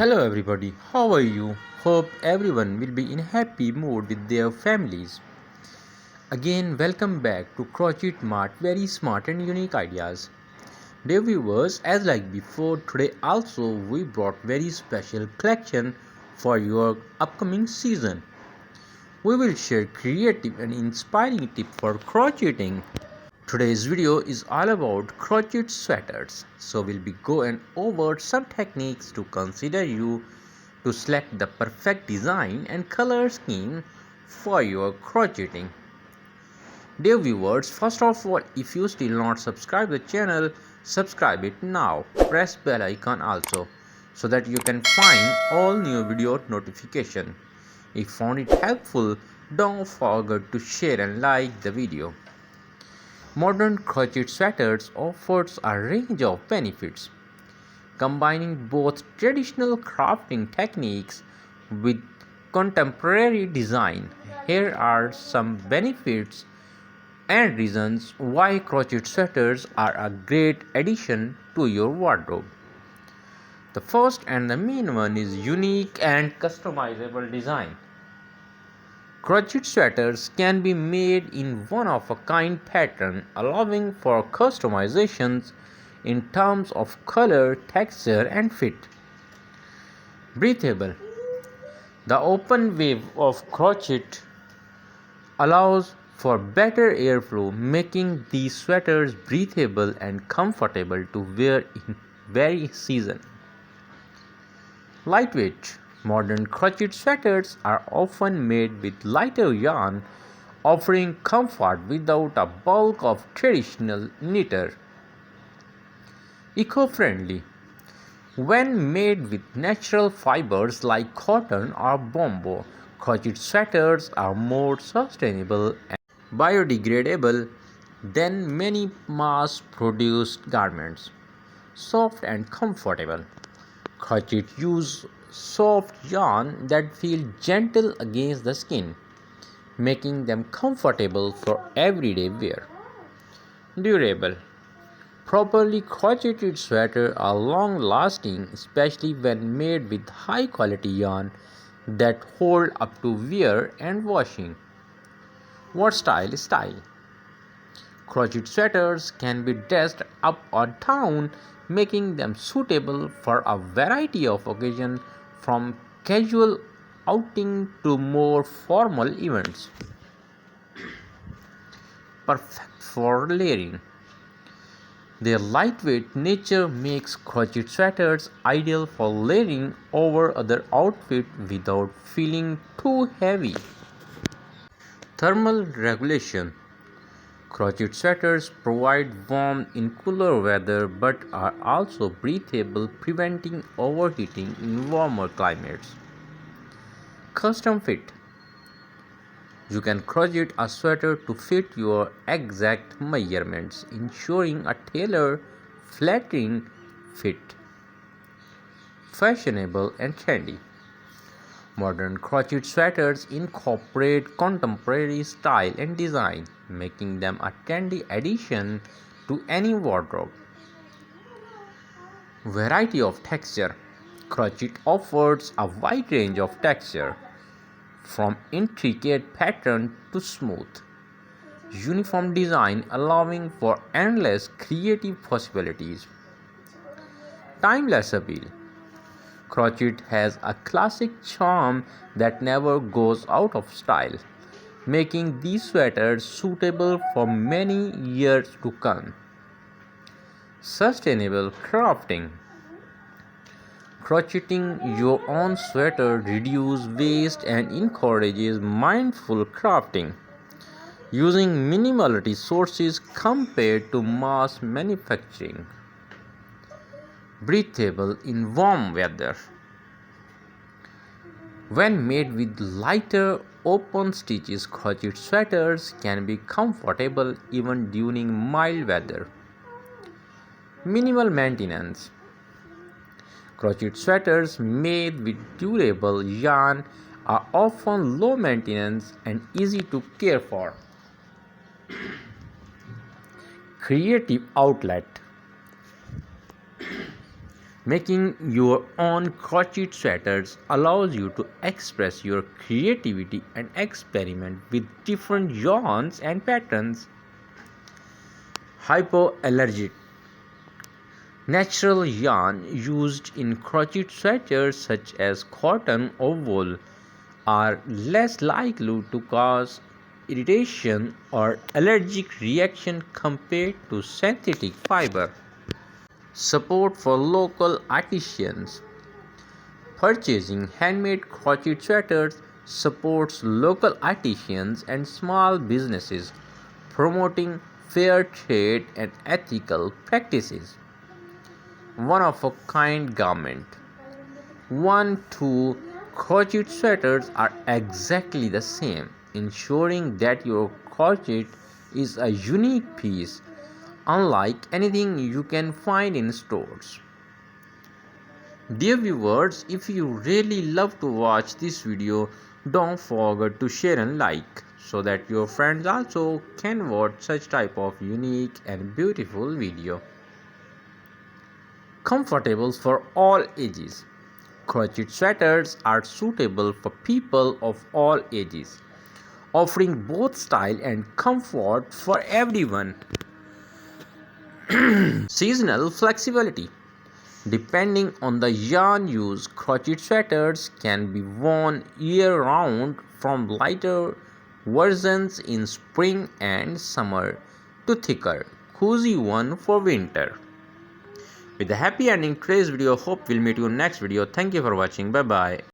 Hello everybody, how are you? Hope everyone will be in happy mood with their families. Again, welcome back to Crochet Mart, very smart and unique ideas. Dear viewers, as like before, today also we brought very special collection for your upcoming season. We will share creative and inspiring tips for crocheting. Today's video is all about crochet sweaters. So we'll be going over some techniques to consider you to select the perfect design and color scheme for your crocheting. Dear viewers, first of all, if you still not subscribe the channel, subscribe it now. Press bell icon also so that you can find all new video notification. If found it helpful, don't forget to share and like the video. Modern crochet sweaters offers a range of benefits, combining both traditional crafting techniques with contemporary design. Here are some benefits and reasons why crochet sweaters are a great addition to your wardrobe. The first and the main one is unique and customizable design. Crochet sweaters can be made in one-of-a-kind pattern, allowing for customizations in terms of color, texture, and fit. Breathable. The open wave of crochet allows for better airflow, making these sweaters breathable and comfortable to wear in various seasons. Lightweight. Modern crochet sweaters are often made with lighter yarn, offering comfort without a bulk of traditional knitwear. Eco-friendly. When made with natural fibers like cotton or bamboo, crochet sweaters are more sustainable and biodegradable than many mass-produced garments. Soft and comfortable. Crochet use soft yarn that feel gentle against the skin, making them comfortable for everyday wear. Durable. Properly crocheted sweaters are long lasting, especially when made with high quality yarn that hold up to wear and washing. What style? Crochet sweaters can be dressed up or down, making them suitable for a variety of occasions from casual outing to more formal events. Perfect for layering. Their lightweight nature makes crochet sweaters ideal for layering over other outfits without feeling too heavy. Thermal regulation. Crochet sweaters provide warmth in cooler weather but are also breathable, preventing overheating in warmer climates. Custom fit. You can crochet a sweater to fit your exact measurements, ensuring a tailored, flattering fit. Fashionable and trendy. Modern crochet sweaters incorporate contemporary style and design, making them a trendy addition to any wardrobe. Variety of texture. Crochet offers a wide range of texture, from intricate pattern to smooth, uniform design, allowing for endless creative possibilities. Timeless appeal. Crochet has a classic charm that never goes out of style, making these sweaters suitable for many years to come. Sustainable crafting. Crocheting your own sweater reduces waste and encourages mindful crafting, using minimal resources compared to mass manufacturing. Breathable in warm weather. When made with lighter open stitches, crochet sweaters can be comfortable even during mild weather. Minimal maintenance. Crochet sweaters made with durable yarn are often low maintenance and easy to care for. Creative outlet. Making your own crochet sweaters allows you to express your creativity and experiment with different yarns and patterns. Hypoallergenic. Natural yarn used in crochet sweaters such as cotton or wool are less likely to cause irritation or allergic reaction compared to synthetic fiber. Support for local artisans. Purchasing handmade crochet sweaters supports local artisans and small businesses, promoting fair trade and ethical practices. One of a kind garment. 1, 2 crochet sweaters are exactly the same, ensuring that your crochet is a unique piece, unlike anything you can find in stores. Dear viewers, if you really love to watch this video, don't forget to share and like so that your friends also can watch such type of unique and beautiful video. Comfortable for all ages. Crochet sweaters are suitable for people of all ages, offering both style and comfort for everyone. Seasonal flexibility. Depending on the yarn used, crochet sweaters can be worn year-round, from lighter versions in spring and summer to thicker, cozy one for winter. With a happy ending today's video, hope we'll meet you in next video. Thank you for watching. Bye bye.